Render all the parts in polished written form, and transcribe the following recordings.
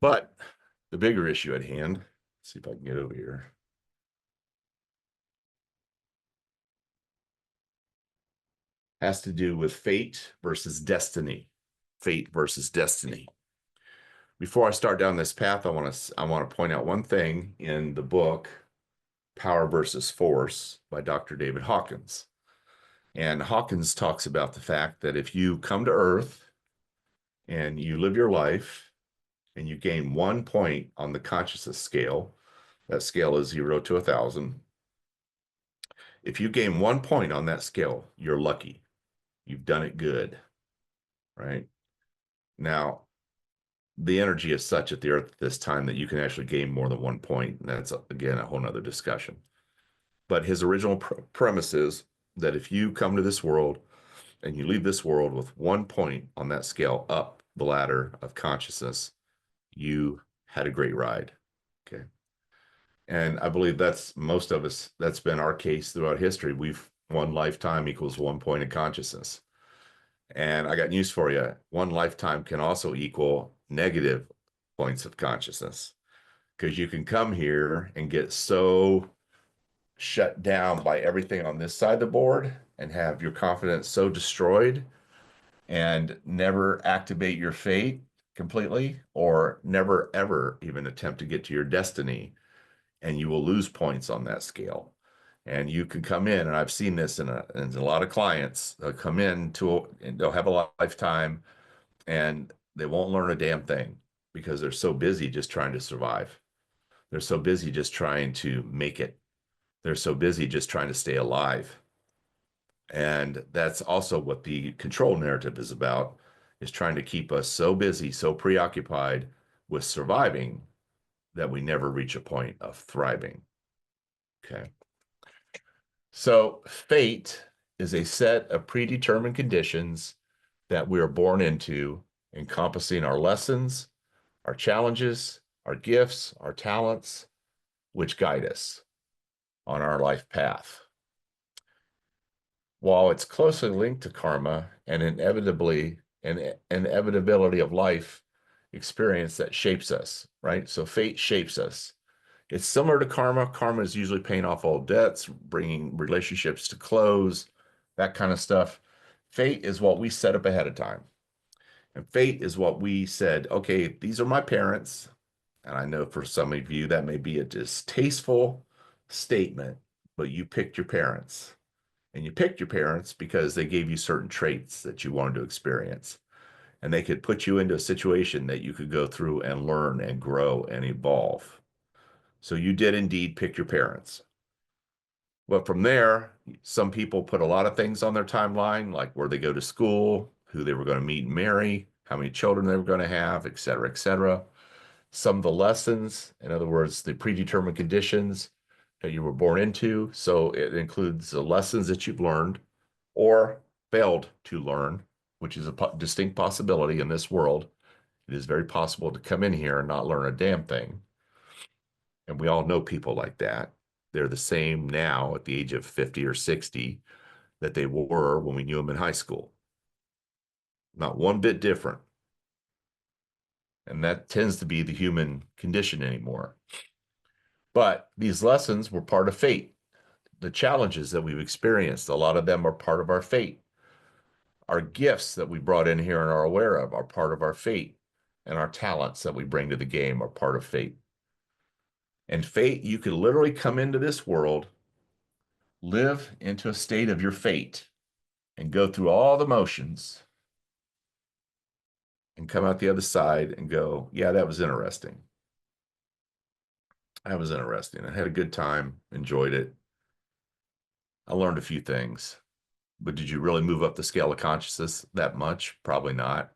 But the bigger issue at hand, let's see if I can get over here. Has to do with fate versus destiny. Fate versus destiny. Before I start down this path, I want to point out one thing in the book Power versus Force by Dr. David Hawkins. And Hawkins talks about the fact that if you come to Earth and you live your life and you gain 1 point on the consciousness scale, that scale is 0 to 1,000. If you gain 1 point on that scale, you're lucky. You've done it good, right? Now, the energy is such at the Earth at this time that you can actually gain more than 1 point. And that's, again, a whole nother discussion. But his original premise is that if you come to this world and you leave this world with 1 point on that scale up the ladder of consciousness, you had a great ride. Okay. And I believe that's most of us, that's been our case throughout history. We've 1 lifetime equals 1 point of consciousness. And I got news for you. 1 lifetime can also equal negative points of consciousness, because you can come here and get so shut down by everything on this side of the board and have your confidence so destroyed and never activate your fate completely, or never ever even attempt to get to your destiny, and you will lose points on that scale. And you can come in, and I've seen this in a lot of clients. They'll come in and they'll have a lifetime and they won't learn a damn thing because they're so busy just trying to survive. They're so busy just trying to make it. They're so busy just trying to stay alive. And that's also what the control narrative is about, is trying to keep us so busy, so preoccupied with surviving that we never reach a point of thriving. Okay. So fate is a set of predetermined conditions that we are born into, encompassing our lessons, our challenges, our gifts, our talents, which guide us on our life path. While it's closely linked to karma and inevitably an inevitability of life experience that shapes us, right? So fate shapes us. It's similar to karma. Karma is usually paying off all debts, bringing relationships to close, that kind of stuff. Fate is what we set up ahead of time. And fate is what we said, okay, these are my parents. And I know for some of you that may be a distasteful statement, but you picked your parents. And you picked your parents because they gave you certain traits that you wanted to experience. And they could put you into a situation that you could go through and learn and grow and evolve. So you did indeed pick your parents. But from there, some people put a lot of things on their timeline, like where they go to school, who they were going to meet and marry, how many children they were going to have, et cetera, et cetera. Some of the lessons, in other words, the predetermined conditions that you were born into. So it includes the lessons that you've learned or failed to learn, which is a distinct possibility in this world. It is very possible to come in here and not learn a damn thing. And we all know people like that. They're the same now at the age of 50 or 60 that they were when we knew them in high school. Not one bit different. And that tends to be the human condition anymore. But these lessons were part of fate. The challenges that we've experienced, a lot of them are part of our fate. Our gifts that we brought in here and are aware of are part of our fate. And our talents that we bring to the game are part of fate. And fate, you could literally come into this world, live into a state of your fate, and go through all the motions and come out the other side and go, yeah, that was interesting. That was interesting. I had a good time, enjoyed it. I learned a few things. But did you really move up the scale of consciousness that much? Probably not.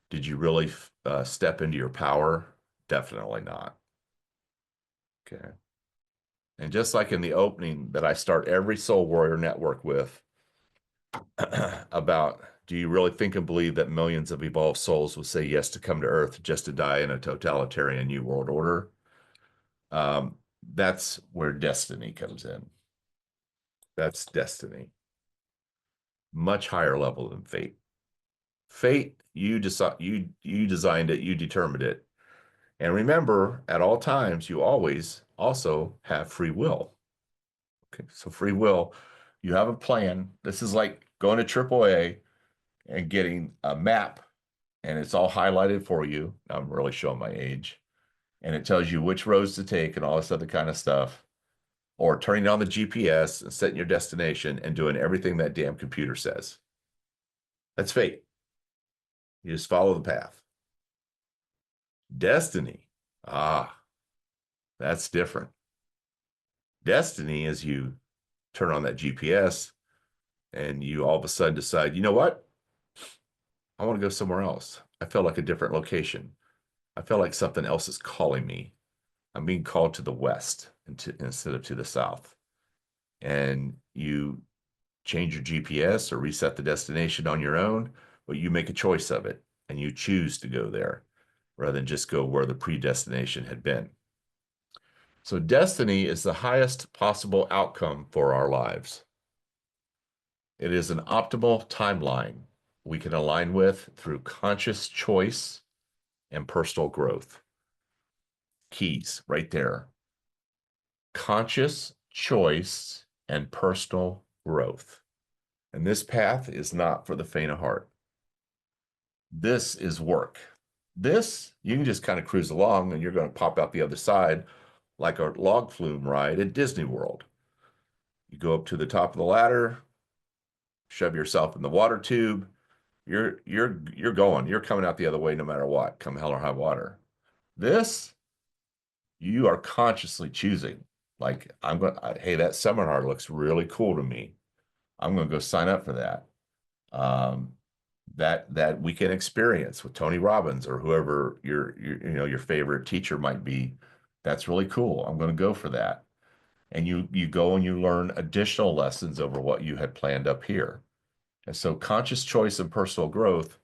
Did you really step into your power? Definitely not. Okay. And just like in the opening that I start every Soul Warrior Network with, about, do you really think and believe that millions of evolved souls will say yes to come to Earth just to die in a totalitarian new world order? That's where destiny comes in. That's destiny. Much higher level than fate. Fate, you designed it, you determined it. And remember, at all times, you always also have free will. Okay, so free will, you have a plan. This is like going to AAA and getting a map, and it's all highlighted for you. I'm really showing my age. And it tells you which roads to take and all this other kind of stuff. Or turning on the GPS and setting your destination and doing everything that damn computer says. That's fate. You just follow the path. Destiny. That's different. Destiny is you turn on that GPS and you all of a sudden decide, you know what? I want to go somewhere else. I feel like a different location. I feel like something else is calling me. I'm being called to the west instead of to the south. And you change your GPS or reset the destination on your own, but you make a choice of it and you choose to go there rather than just go where the predestination had been. So destiny is the highest possible outcome for our lives. It is an optimal timeline we can align with through conscious choice and personal growth. Keys right there. Conscious choice and personal growth. And this path is not for the faint of heart. This is work. This, you can just kind of cruise along and you're going to pop out the other side like a log flume ride at Disney World. You go up to the top of the ladder, shove yourself in the water tube. You're going. You're coming out the other way no matter what, come hell or high water. This, you are consciously choosing. Like, hey, that seminar looks really cool to me. I'm going to go sign up for that. That weekend experience with Tony Robbins or whoever your favorite teacher might be. That's really cool. I'm going to go for that. And you go and you learn additional lessons over what you had planned up here. And so conscious choice and personal growth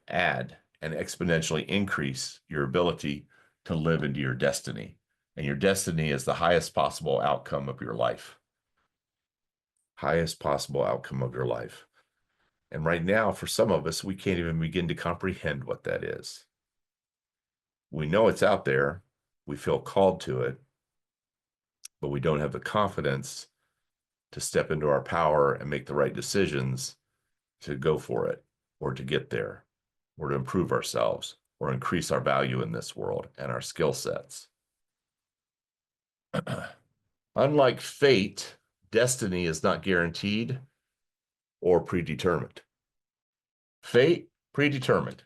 add and exponentially increase your ability to live into your destiny. And your destiny is the highest possible outcome of your life. Highest possible outcome of your life. And right now, for some of us, we can't even begin to comprehend what that is. We know it's out there. We feel called to it, but we don't have the confidence to step into our power and make the right decisions to go for it or to get there or to improve ourselves or increase our value in this world and our skill sets. Unlike fate, destiny is not guaranteed or predetermined. Fate, predetermined.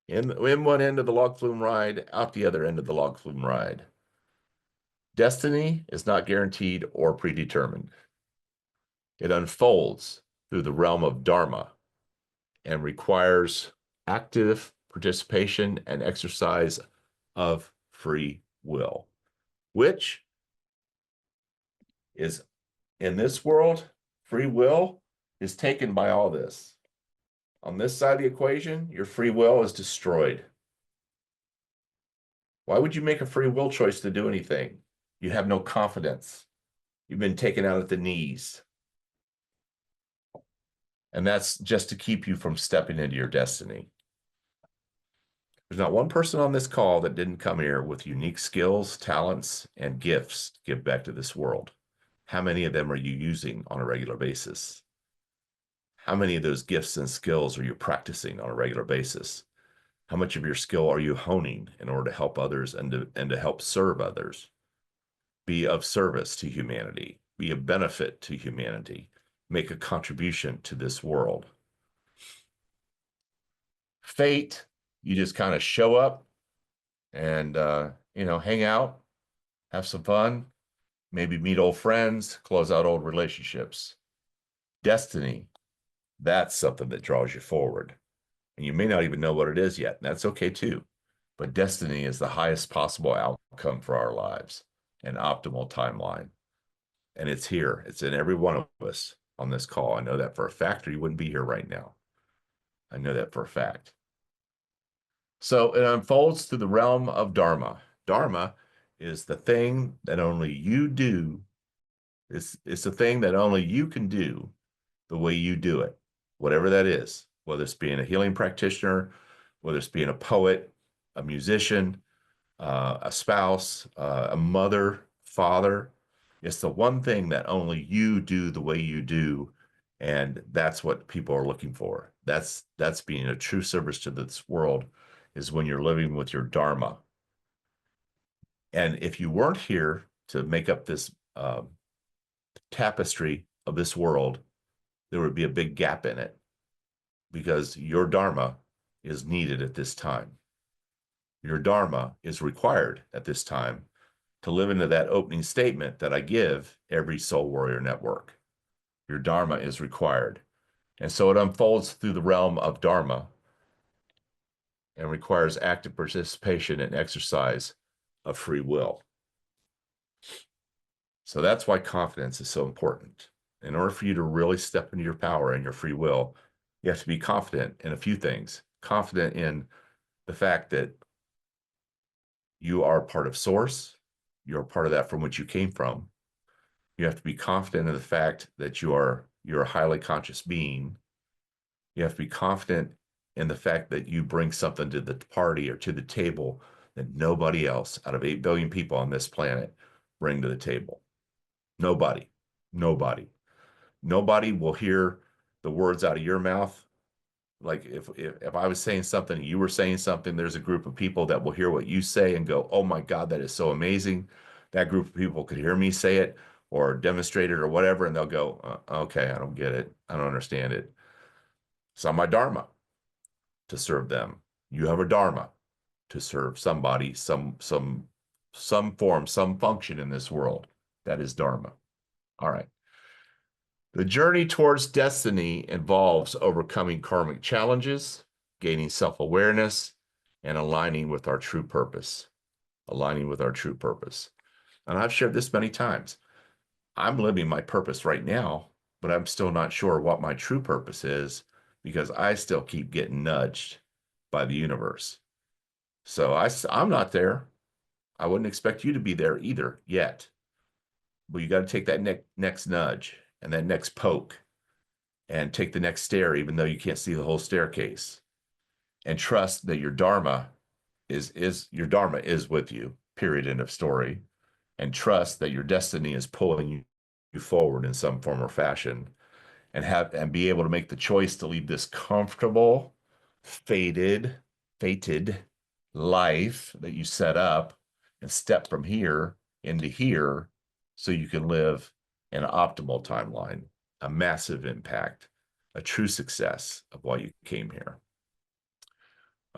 In one end of the log flume ride, out the other end of the log flume ride. Destiny is not guaranteed or predetermined. It unfolds through the realm of Dharma and requires active participation and exercise of free will, which is in this world, free will is taken by all this. On this side of the equation, your free will is destroyed. Why would you make a free will choice to do anything? You have no confidence. You've been taken out at the knees. And that's just to keep you from stepping into your destiny. There's not one person on this call that didn't come here with unique skills, talents, and gifts to give back to this world. How many of them are you using on a regular basis? How many of those gifts and skills are you practicing on a regular basis? How much of your skill are you honing in order to help others and to help serve others? Be of service to humanity, be a benefit to humanity, make a contribution to this world. Fate, you just kind of show up and, hang out, have some fun, maybe meet old friends, close out old relationships. Destiny, that's something that draws you forward. And you may not even know what it is yet. And that's okay too. But destiny is the highest possible outcome for our lives, an optimal timeline. And it's here. It's in every one of us on this call. I know that for a fact, or you wouldn't be here right now. I know that for a fact. So it unfolds through the realm of Dharma. Dharma is the thing that only you do. It's the thing that only you can do the way you do it, whatever that is, whether it's being a healing practitioner, whether it's being a poet, a musician, a spouse, a mother, father. It's the one thing that only you do the way you do. And that's what people are looking for. That's being a true service to this world, is when you're living with your Dharma. And if you weren't here to make up this tapestry of this world, there would be a big gap in it, because your Dharma is needed at this time. Your Dharma is required at this time to live into that opening statement that I give every Soul Warrior Network. Your Dharma is required. And so it unfolds through the realm of Dharma and requires active participation and exercise of free will. So that's why confidence is so important. In order for you to really step into your power and your free will, you have to be confident in a few things. Confident in the fact that you are part of Source. You're part of that from which you came from. You have to be confident in the fact that you're a highly conscious being. You have to be confident in the fact that you bring something to the party or to the table that nobody else out of 8 billion people on this planet bring to the table. Nobody will hear the words out of your mouth. Like if I was saying something, you were saying something, there's a group of people that will hear what you say and go, oh my God, that is so amazing. That group of people could hear me say it or demonstrate it or whatever, and they'll go, okay, I don't get it. I don't understand it. It's not my Dharma to serve them. You have a Dharma to serve somebody, some form, some function in this world. That is Dharma. All right. The journey towards destiny involves overcoming karmic challenges, gaining self-awareness, and aligning with our true purpose. Aligning with our true purpose. And I've shared this many times. I'm living my purpose right now, but I'm still not sure what my true purpose is, because I still keep getting nudged by the universe. So I'm not there. I wouldn't expect you to be there either yet. But you got to take that next nudge and that next poke and take the next stair, even though you can't see the whole staircase, and trust that your Dharma is with you, period, end of story. And trust that your destiny is pulling you forward in some form or fashion, and be able to make the choice to leave this comfortable, fated life that you set up and step from here into here, so you can live an optimal timeline, a massive impact, a true success of why you came here.